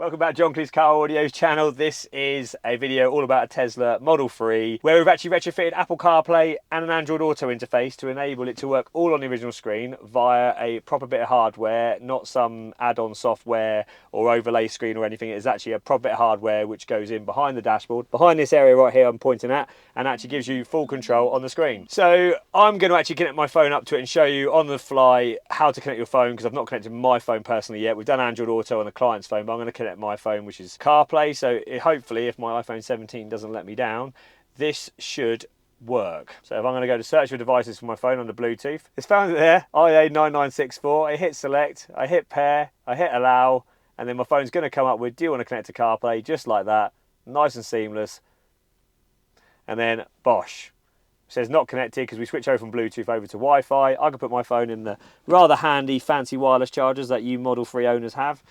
Welcome back to John Cleese's Car Audio's channel. This is a video all about a Tesla Model 3 where we've actually retrofitted Apple CarPlay and an Android Auto interface to enable it to work all on the original screen via a proper bit of hardware, not some add-on software or overlay screen or anything. It is actually a proper bit of hardware which goes in behind the dashboard, behind this area right here I'm pointing at, and actually gives you full control on the screen. So I'm going to actually connect my phone up to it and show you on the fly how to connect your phone, because I've not connected my phone personally yet. We've done Android Auto on the client's phone, but I'm going to connect my phone, which is CarPlay. So hopefully, if my iPhone 17 doesn't let me down, this should work. So if I'm going to go to search for devices for my phone on the Bluetooth, it's found it there, IA9964. I hit select, I hit pair, I hit allow, and then my phone's going to come up with, do you want to connect to CarPlay? Just like that, nice and seamless. And then bosh. It says not connected because we switch over from Bluetooth over to Wi-Fi. I can put my phone in the rather handy fancy wireless chargers that you Model 3 owners have.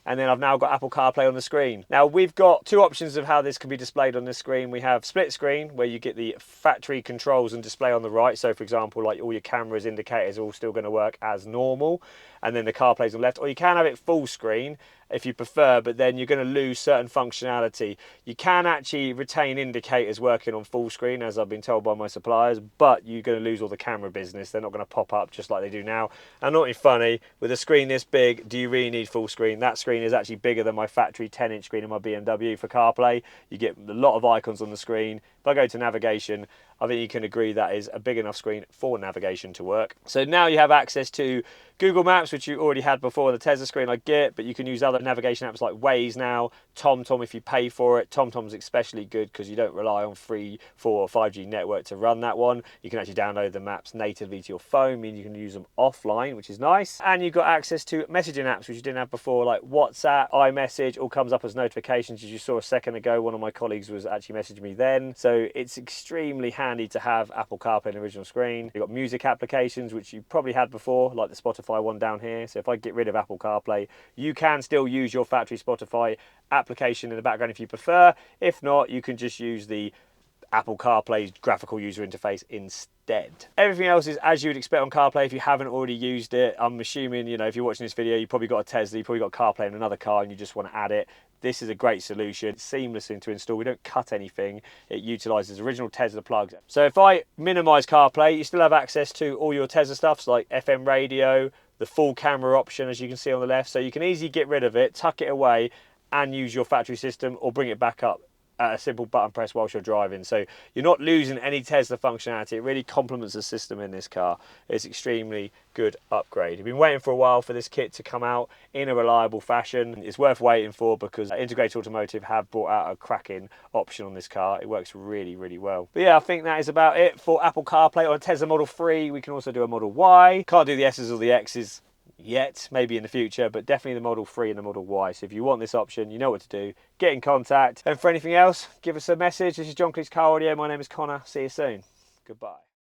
And then I've now got Apple CarPlay on the screen. Now we've got two options of how this can be displayed on this screen. We have split screen, where you get the factory controls and display on the right. So for example, like all your cameras, indicators are all still going to work as normal. And then the CarPlay's on the left. Or you can have it full screen if you prefer, but then you're going to lose certain functionality. You can actually retain indicators working on full screen, as I've been told by my suppliers, but you're going to lose all the camera business. They're not going to pop up just like they do now. And not funny, with a screen this big, do you really need full screen? That screen is actually bigger than my factory 10-inch screen in my BMW for CarPlay. You get a lot of icons on the screen. If I go to navigation, I think you can agree that is a big enough screen for navigation to work. So now you have access to Google Maps, which you already had before on the Tesla screen, I get, but you can use other navigation apps like Waze now, TomTom if you pay for it. TomTom's especially good because you don't rely on 3, 4 or 5G network to run that one. You can actually download the maps natively to your phone, meaning you can use them offline, which is nice. And you've got access to messaging apps, which you didn't have before, like WhatsApp, iMessage, all comes up as notifications. As you saw a second ago, one of my colleagues was actually messaging me then. So it's extremely handy to have Apple CarPlay on the original screen. You've got music applications, which you probably had before, like the Spotify one down here. So if I get rid of Apple CarPlay, you can still use your factory Spotify application in the background if you prefer. If not, you can just use the Apple CarPlay's graphical user interface instead. Everything else is as you would expect on CarPlay if you haven't already used it. I'm assuming, you know, if you're watching this video, you probably got a Tesla, you probably got CarPlay in another car and you just want to add it. This is a great solution. It's seamless to install. We don't cut anything. It utilizes original Tesla plugs. So if I minimize CarPlay, you still have access to all your Tesla stuffs like FM radio, the full camera option, as you can see on the left. So you can easily get rid of it, tuck it away, and use your factory system or bring it back up at a simple button press whilst you're driving. So you're not losing any Tesla functionality. It really complements the system in this car. It's extremely good upgrade. We've been waiting for a while for this kit to come out in a reliable fashion. It's worth waiting for because Integrated Automotive have brought out a cracking option on this car. It works really, really well. But yeah, I think that is about it for Apple CarPlay on a Tesla Model 3. We can also do a Model Y. Can't do the S's or the X's yet, maybe in the future, but definitely the Model 3 and the Model Y. So if you want this option, you know what to do. Get in contact. And for anything else, give us a message. This is John Cleese's Car Audio. My name is Connor. See you soon. Goodbye.